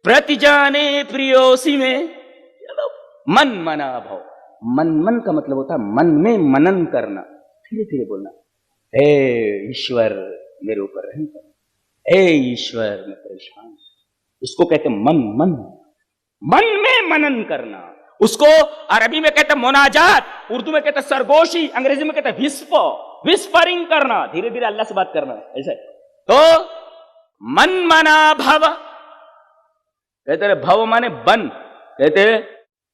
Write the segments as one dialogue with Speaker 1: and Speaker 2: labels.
Speaker 1: प्रतिजाने प्रियोसी में, चलो मन मना भव। मन मन का मतलब होता है मन में मनन करना, धीरे धीरे बोलना, हे ईश्वर मेरे ऊपर रहम कर, हे ईश्वर मैं परेशान, इसको कहते मन मन, मन में मनन करना। उसको अरबी में कहते मोनाजात, उर्दू में कहते सरगोशी, अंग्रेजी में कहते विस्परिंग करना, धीरे धीरे अल्लाह से बात करना ऐसे। तो मन मना भव, कहते रहे भव माने बन, कहते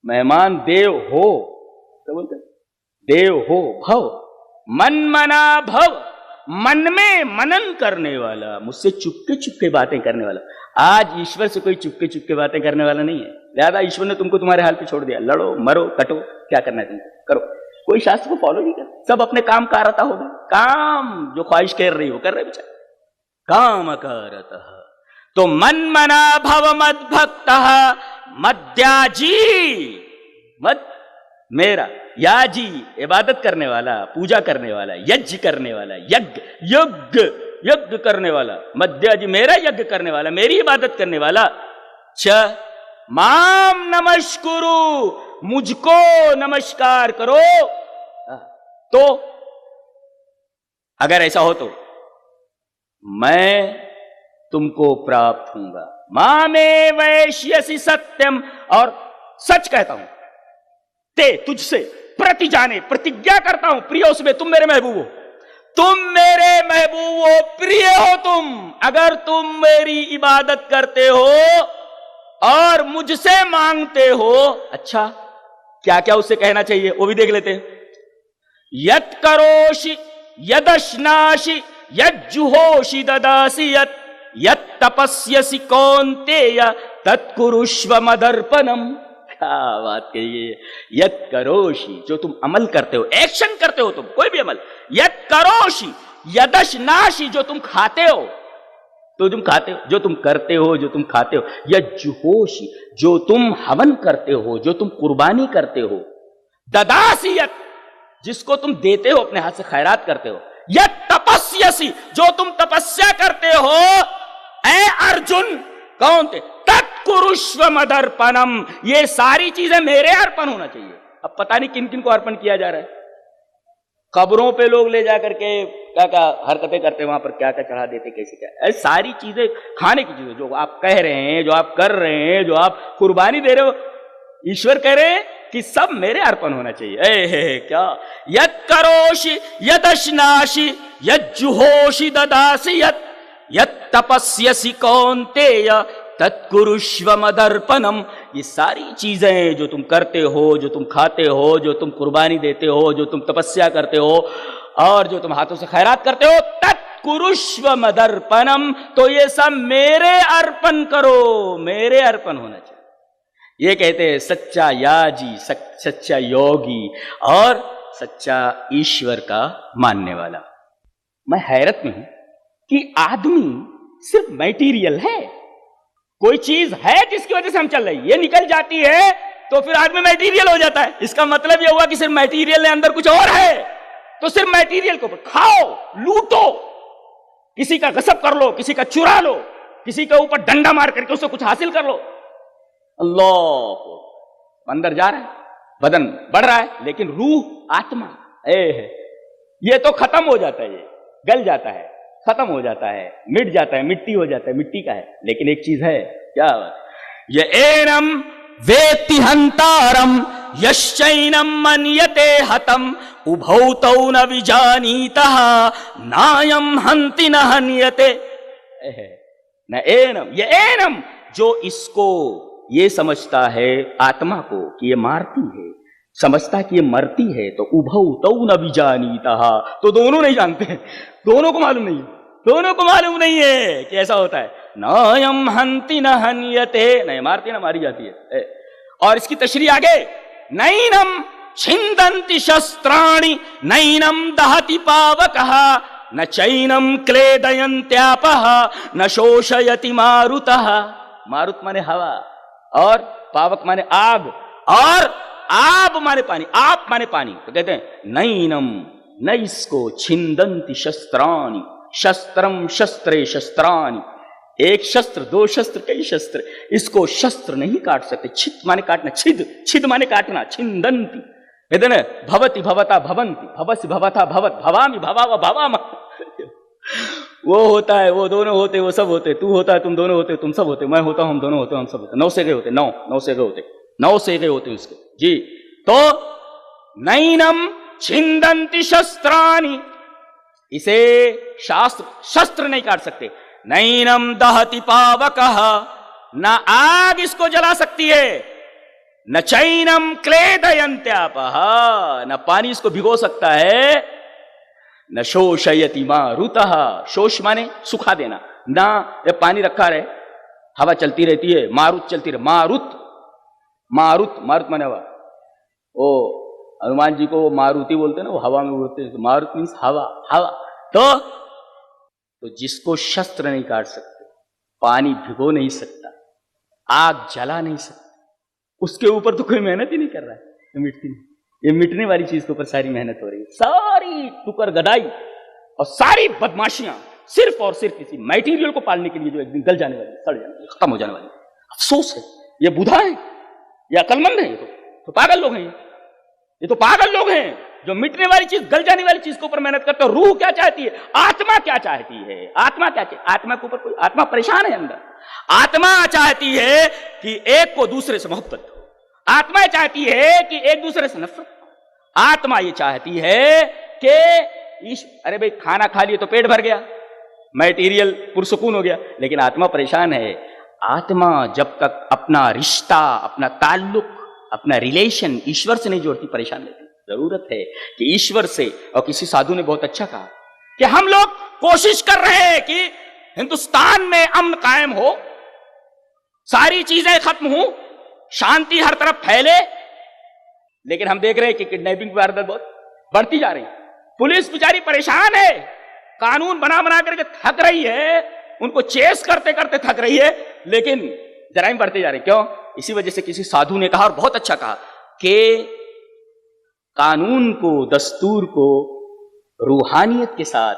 Speaker 1: मेहमान देव हो, तो बोलते देव हो भव, मन मना भव, मन में मनन करने वाला, मुझसे चुपके चुपके बातें करने वाला। आज ईश्वर से कोई चुपके चुपके बातें करने वाला नहीं है, लिहाजा ईश्वर ने तुमको तुम्हारे हाल पे छोड़ दिया, लड़ो मरो कटो, क्या करना है तुमको करो, कोई शास्त्र को फॉलो नहीं कर, सब अपने काम कारता होगा, काम जो ख्वाहिश कर रही हो कर रहे बेचारे, काम करता। तो मन मना भव मद भक्त मद्याजी, मद मेरा, याजी इबादत करने वाला, पूजा करने वाला, यज्ञ करने वाला, यज्ञ करने वाला, मद्याजी मेरा यज्ञ करने वाला, मेरी इबादत करने वाला। च माम नमस्कुरु, मुझको नमस्कार करो। तो अगर ऐसा हो तो मैं तुमको प्राप्त होऊंगा। मामे वैश्यसि सत्यम, और सच कहता हूं ते तुझसे, प्रति जाने प्रतिज्ञा करता हूं, प्रियो से, तुम मेरे महबूब हो, तुम मेरे महबूब हो, प्रिय हो तुम, अगर तुम मेरी इबादत करते हो और मुझसे मांगते हो। अच्छा क्या क्या उससे कहना चाहिए वो भी देख लेते हैं। यत् करोषि यदश्नासि यज्जुहोषि ददासि यत् तपस्यसि कौन्तेय तत्कुरुष्व मदर्पणम। क्या बात कही, यत् करोषि, जो तुम अमल करते हो, एक्शन करते हो तुम, कोई भी अमल, यत् करोषि यदश्नासि, जो तुम खाते हो, तो तुम खाते हो, जो तुम करते हो, जो तुम खाते हो, यज्जुहोषि, जो तुम हवन करते हो, जो तुम कुर्बानी करते हो, ददासि यत्, जिसको तुम देते हो, अपने हाथ से खैरात करते हो, यत् तपस्यसि, जो तुम तपस्या करते हो, ऐ अर्जुन, कौन थे, तत्कुरुष्व मदर्पणम, ये सारी चीजें मेरे अर्पण होना चाहिए। अब पता नहीं किन किन को अर्पण किया जा रहा है, कब्रों पे लोग ले जाकर के क्या क्या हरकतें करते, वहां पर क्या क्या चढ़ा देते, कैसे क्या, ऐसी सारी चीजें खाने की चीजें जो आप कह रहे हैं, जो आप कर रहे हैं, जो आप कुर्बानी दे रहे हो, ईश्वर कह रहे हैं कि सब मेरे अर्पण होना चाहिए। क्या यत् करोषि यदश्नासि यज्जुहोषि ददासि यत् तपस्यसि कौन्तेय तत्कुरुष्व मदर्पणम। ये सारी चीजें जो तुम करते हो, जो तुम खाते हो, जो तुम कुर्बानी देते हो, जो तुम तपस्या करते हो और जो तुम हाथों से खैरात करते हो, तत्कुरुष्व मदर्पणम, तो ये सब मेरे अर्पण करो, मेरे अर्पण होना चाहिए। ये कहते हैं सच्चा याजी, सच्चा योगी और सच्चा ईश्वर का मानने वाला। मैं हैरत में हूं कि आदमी सिर्फ मटेरियल है, कोई चीज है जिसकी वजह से हम चल रहे हैं, ये निकल जाती है तो फिर आदमी मटेरियल हो जाता है। इसका मतलब ये हुआ कि सिर्फ मटेरियल के अंदर कुछ और है, तो सिर्फ मटेरियल को खाओ, लूटो, किसी का गसब कर लो, किसी का चुरा लो, किसी के ऊपर डंडा मार करके उससे कुछ हासिल कर लो। अल्लाह, अंदर जा रहा है, बदन बढ़ रहा है, लेकिन रूह आत्मा ये तो खत्म हो जाता है, ये गल जाता है, खत्म हो जाता है, मिट जाता है, मिट्टी हो जाता है, मिट्टी का है। लेकिन एक चीज है, क्या ये एनम वेत्ति हंतारम यश्चैनम मन्यते हतम उभौ तौ न विजानीतः नायम हंति न हन्यते। न एनम, ये एनम जो इसको ये समझता है आत्मा को कि ये मारती है, समझता कि ये मरती है, तो उभौ तौ न विजानीतः, तो दोनों नहीं जानते, दोनों को मालूम नहीं है, दोनों को मालूम नहीं है कि ऐसा होता है। नायम हंति न हन्यते, नहीं मारती ना मारी जाती है। और इसकी तशरीह आगे, नैनम छिन्दन्ति शस्त्राणि नैनम दहति पावकः न चैनम क्लेदयन्त्यापः न शोषयति मारुतः। मारुत माने हवा और पावक माने आग और आप माने पानी, आप माने पानी। तो कहते हैं नैनम, न इसको छिन्दन्ति शस्त्राणि, शस्त्रम शस्त्रे शस्त्राणि, एक शस्त्र, दो शस्त्र, कई शस्त्र, इसको शस्त्र नहीं काट सकते। छिद माने काटना, छिद, छिद माने काटना, छिंदंती, कहते ना भवति भवता भवंती, भवसि भवता भवत, भवामि भवाव भवाम। वो होता है, वो दोनों होते, वो सब होते, तू होता है, तुम दोनों होते, तुम सब होते, मैं होता हूं, हम दोनों होते, हम सब होते। 9 सेगे होते, 9 सेगे होते, 9 सेगे होते उसके जी। तो नैनम छिंदंति शस्त्राणि, इसे शास्त्र शस्त्र नहीं काट सकते। नैनम दहति पावकः, न आग इसको जला सकती है, न चैनम क्लेदयन्त्यापः, न पानी इसको भिगो सकता है, न शोषयति मारुतः, शोष माने सुखा देना, ना ये पानी रखा रहे, हवा चलती रहती है, मारुत चलती रहे, मारुत, मारुत, मारुत माने हवा। ओ हनुमान जी को मारुति बोलते हैं ना, वो हवा में उड़ते हैं, मारुत मीन्स हवा, हवा। तो जिसको शस्त्र नहीं काट सकते, पानी भिगो नहीं सकता, आग जला नहीं सकता, उसके ऊपर तो कोई मेहनत ही नहीं कर रहा है, ये मिटती नहीं। ये मिटने वाली चीज के ऊपर सारी मेहनत हो रही है, सारी टुकर गदाई और सारी बदमाशियां सिर्फ और सिर्फ इसी मटेरियल को पालने के लिए, जो एक दिन गल जाने वाली, सड़ जाने वाली, खत्म हो जाने वाली। अफसोस है, ये बुधा है, ये अकलमंद है, ये तो पागल लोग हैं, ये तो पागल लोग हैं जो मिटने वाली चीज, गल जाने वाली चीज के ऊपर मेहनत करते हो। रूह क्या चाहती है, आत्मा क्या चाहती है, आत्मा क्या चाहती है, आत्मा के ऊपर कोई, आत्मा परेशान है अंदर। आत्मा चाहती है कि एक को दूसरे से मोहब्बत हो, आत्मा चाहती है कि एक दूसरे से नफरत हो, आत्मा ये चाहती है कि अरे भाई खाना खा लिए तो पेट भर गया, मटेरियल पुरसुकून हो गया, लेकिन आत्मा परेशान है। आत्मा जब तक अपना रिश्ता, अपना ताल्लुक, अपना रिलेशन ईश्वर से नहीं जोड़ती, परेशान रहती। जरूरत है कि ईश्वर से, और किसी साधु ने बहुत अच्छा कहा कि हम लोग कोशिश कर रहे हैं कि हिंदुस्तान में अमन कायम हो, सारी चीजें खत्म हो, शांति हर तरफ फैले, लेकिन हम देख रहे हैं कि किडनैपिंग की वारदात बहुत बढ़ती जा रही है। पुलिस बेचारी परेशान है, कानून बना बना करके थक रही है, उनको चेस करते करते थक रही है, लेकिन जराइम बढ़ते जा रहे। क्यों? इसी वजह से किसी साधु ने कहा, और बहुत अच्छा कहा, कि कानून को, दस्तूर को रूहानियत के साथ,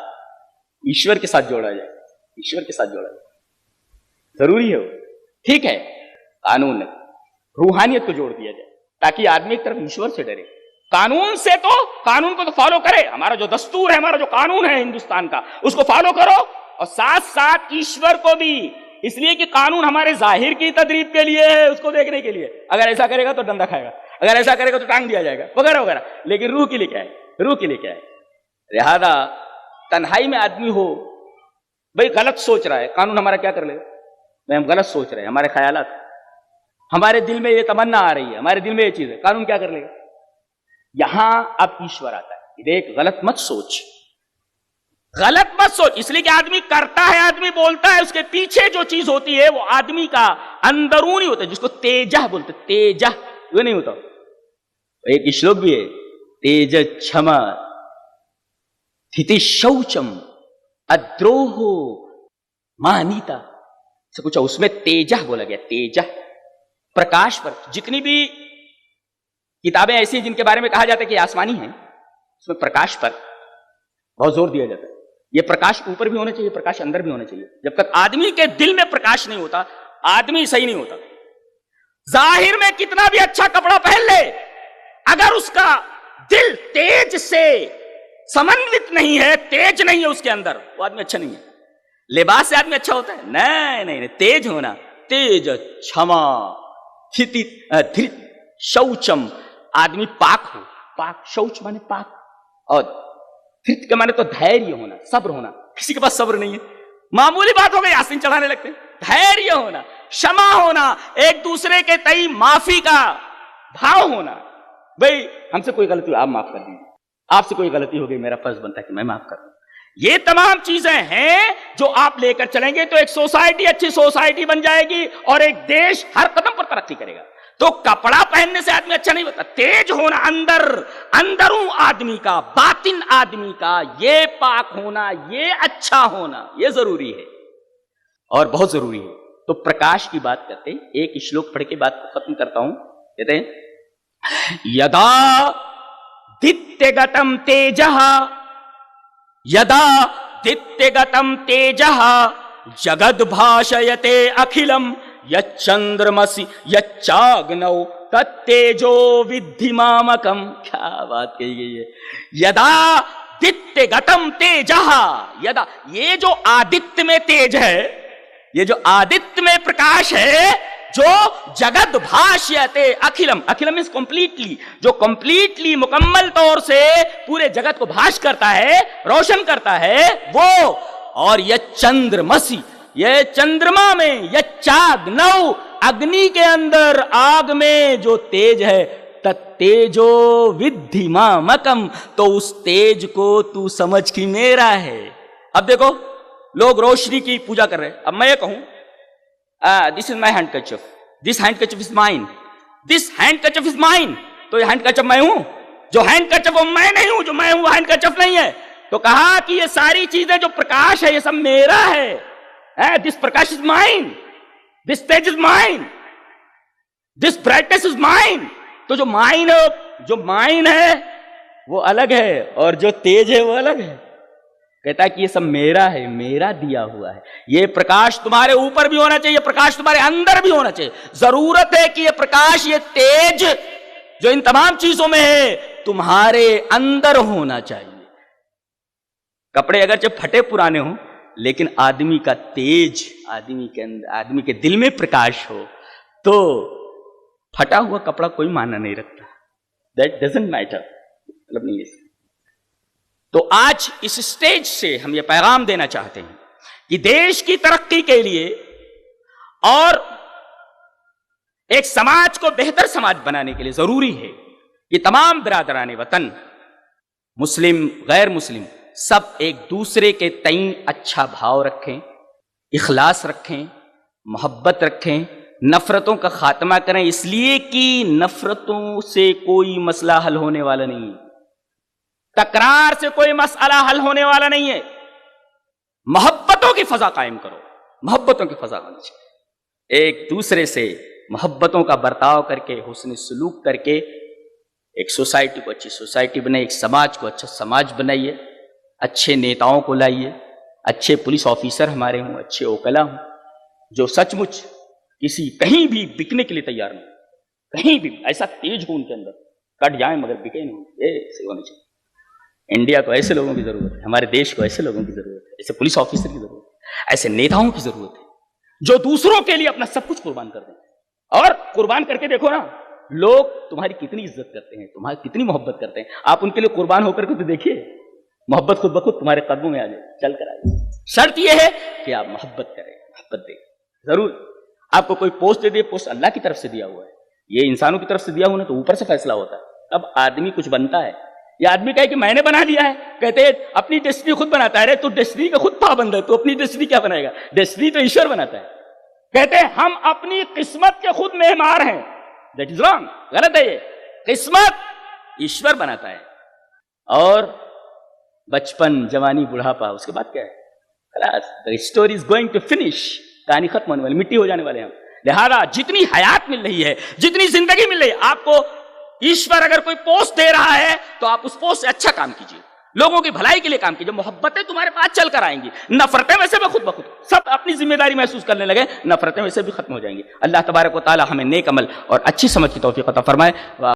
Speaker 1: ईश्वर के साथ जोड़ा जाए, ईश्वर के साथ जोड़ा जाए, जरूरी है वो। ठीक है, कानून रूहानियत को जोड़ दिया जाए ताकि आदमी एक तरफ ईश्वर से डरे। कानून से तो, कानून को तो फॉलो करे, हमारा जो दस्तूर है, हमारा जो कानून है हिंदुस्तान का, उसको फॉलो करो, और साथ साथ ईश्वर को भी, इसलिए कि कानून हमारे जाहिर की तदरीब के लिए है, उसको देखने के लिए। अगर ऐसा करेगा तो डंडा खाएगा, अगर ऐसा करेगा तो टांग दिया जाएगा, वगैरह वगैरह। लेकिन रूह के लिए क्या है, रूह के लिए क्या है? लिहाजा तन्हाई में आदमी हो, भाई गलत सोच रहा है, कानून हमारा क्या कर लेगा? भाई हम गलत सोच रहे हैं, हमारे ख्यालात, हमारे दिल में ये तमन्ना आ रही है, हमारे दिल में ये चीज है, कानून क्या कर लेगा? यहां अब ईश्वर आता है, देख गलत मत सोच, गलत मत सोच। इसलिए कि आदमी करता है, आदमी बोलता है, उसके पीछे जो चीज होती है वो आदमी का अंदरूनी होता है, जिसको तेजह बोलते, तेजह वो नहीं होता। एक श्लोक भी है, तेज क्षमा स्थिति शौचम अद्रोहो मानीता से कुछ, उसमें तेजह बोला गया, तेजह प्रकाश पर। जितनी भी किताबें ऐसी हैं जिनके बारे में कहा जाता है कि आसमानी है, उसमें प्रकाश पर बहुत जोर दिया जाता है। यह प्रकाश ऊपर भी होना चाहिए, प्रकाश अंदर भी होना चाहिए। जब तक आदमी के दिल में प्रकाश नहीं होता, आदमी सही नहीं होता। जाहिर में कितना भी अच्छा कपड़ा पहन ले, अगर उसका दिल तेज से समन्वित नहीं है, तेज नहीं है उसके अंदर, वो आदमी अच्छा नहीं है। लिबास से आदमी अच्छा होता है? नहीं नहीं, नहीं। तेज होना, तेज क्षमा स्थिति शौचम, आदमी पाक हो, पाक, शौच माने पाक, और स्थित के माने तो धैर्य होना, सब्र होना। किसी के पास सब्र नहीं है, मामूली बात हो गई आस्तीन चढ़ाने लगते हैं। धैर्य होना, क्षमा होना, एक दूसरे के तई माफी का भाव होना। भाई हमसे कोई गलती, आप माफ कर दीजिए, आपसे कोई गलती हो गई, मेरा फर्ज बनता है कि मैं माफ कर दूं। ये तमाम चीजें हैं जो आप लेकर चलेंगे तो एक सोसाइटी अच्छी सोसाइटी बन जाएगी, और एक देश हर कदम पर तरक्की करेगा। तो कपड़ा पहनने से आदमी अच्छा नहीं होता, तेज होना अंदर, अंदरों आदमी का, बातिन आदमी का, ये पाक होना, ये अच्छा होना, ये जरूरी है और बहुत जरूरी है। तो प्रकाश की बात करते, एक श्लोक पढ़ के बात को खत्म करता हूं। कहते हैं, यदा दित्यगतम तेजः, यदा दित्यगतम तेजः जगद भाषयते अखिलम यच्चंद्रमसि यच्चाग्नौ तत्तेजो विद्धि मामकम। क्या बात कही गई है। यदा आदित्य गतम तेजः, यदा, ये जो आदित्य में तेज है, ये जो आदित्य में प्रकाश है, जो जगत भाष्यते अखिलम, अखिलम इज कंप्लीटली, जो कंप्लीटली मुकम्मल तौर से पूरे जगत को भाष करता है, रोशन करता है, वो। और यह चंद्रमसी, यह चंद्रमा में, यह चाग्नौ, अग्नि के अंदर, आग में जो तेज है, तत्तेजो विद्धि मामकम, तो उस तेज को तू समझ कि मेरा है। अब देखो, लोग रोशनी की पूजा कर रहे हैं। अब मैं ये कहूं, this is my handkerchief, this handkerchief is mine, this handkerchief is mine, तो ये हैंडकरचिफ मैं हूं, जो हैंडकरचिफ वो मैं नहीं हूं, जो मैं हूं वो हैंडकरचिफ नहीं है। तो कहा कि ये सारी चीजें, जो प्रकाश है, ये सब मेरा है। This Prakash is mine, this Tej is mine, this brightness is mine. तो जो माइन है वो अलग है, और जो तेज है वो अलग है। कहता है कि ये सब मेरा है, मेरा दिया हुआ है। ये प्रकाश तुम्हारे ऊपर भी होना चाहिए, प्रकाश तुम्हारे अंदर भी होना चाहिए। जरूरत है कि ये प्रकाश, ये तेज जो इन तमाम चीजों में है, तुम्हारे अंदर होना चाहिए। कपड़े अगर जब फटे पुराने हो, लेकिन आदमी का तेज, आदमी के अंदर, आदमी के दिल में प्रकाश हो, तो फटा हुआ कपड़ा कोई मायने नहीं रखता। दैट डजंट मैटर, मतलब नहीं है। तो आज इस स्टेज से हम ये पैगाम देना चाहते हैं कि देश की तरक्की के लिए और एक समाज को बेहतर समाज बनाने के लिए जरूरी है कि तमाम बिरादराने वतन, मुस्लिम गैर मुस्लिम, सब एक दूसरे के तईं अच्छा भाव रखें, इखलास रखें, मोहब्बत रखें, नफरतों का खात्मा करें। इसलिए कि नफरतों से कोई मसला हल होने वाला नहीं है, तकरार से कोई मसला हल होने वाला नहीं है। मोहब्बतों की फजा कायम करो, मोहब्बतों की फजा होनी चाहिए। एक दूसरे से मोहब्बतों का बर्ताव करके, हुस्न सलूक करके एक सोसाइटी को अच्छी सोसाइटी बनाइए, एक समाज को अच्छा समाज बनाइए, अच्छे नेताओं को लाइए, अच्छे पुलिस ऑफिसर हमारे हों, अच्छे वकीला हों, जो सचमुच किसी कहीं भी बिकने के लिए तैयार नहीं, कहीं भी ऐसा तेज हो उनके अंदर, कट जाए मगर बिके नहीं। ऐसे होने चाहिए। इंडिया को ऐसे लोगों की जरूरत है, हमारे देश को ऐसे लोगों की जरूरत है, ऐसे पुलिस ऑफिसर की जरूरत है, ऐसे नेताओं की जरूरत है, जो दूसरों के लिए अपना सब कुछ कुर्बान कर दें। और कुर्बान करके देखो ना, लोग तुम्हारी कितनी इज्जत करते हैं, तुम्हारी कितनी मोहब्बत करते हैं। आप उनके लिए कुर्बान होकर के तो देखिए, मोहब्बत खुद ब खुद तुम्हारे कदमों में आ जाए, चल कर आए। शर्त यह है कि आप मोहब्बत करें, मोहब्बत दें। जरूर आपको कोई पोस्ट दे दे, पोस्ट अल्लाह की तरफ से दिया हुआ है, ये इंसानों की तरफ से दिया हुआ ना, तो ऊपर से फैसला होता है। अब आदमी कुछ बनता है, ये आदमी कहे कि मैंने बना दिया है, कहते हैं अपनी डेस्टिनी खुद बनाता है। अरे तो डेस्टिनी का खुद पाबंद है, तो अपनी डेस्टिनी क्या बनाएगा? डेस्टिनी तो ईश्वर बनाता है। कहते हैं हम अपनी किस्मत के खुद मेहमान हैं, दैट इज रॉन्ग, गलत है ये। किस्मत ईश्वर बनाता है, और बचपन, जवानी, बुढ़ापा, उसके बाद क्या है? खलास, the story is going to finish, कहानी खत्म होने वाली, मिट्टी हो जाने वाले हैं। लिहाजा जितनी हयात मिल रही है, जितनी जिंदगी मिल रही है, आपको ईश्वर अगर कोई पोस्ट दे रहा है तो आप उस पोस्ट से अच्छा काम कीजिए, लोगों की भलाई के लिए काम कीजिए। मोहब्बतें तुम्हारे पास चल कर आएंगी, नफरतें वैसे भी खुद ब खुद सब अपनी जिम्मेदारी महसूस करने लगे, नफरतें वैसे भी खत्म हो जाएंगी। अल्लाह तबारक व तआला हमें नेक अमल और अच्छी समझ की तौफीक अता फरमाए।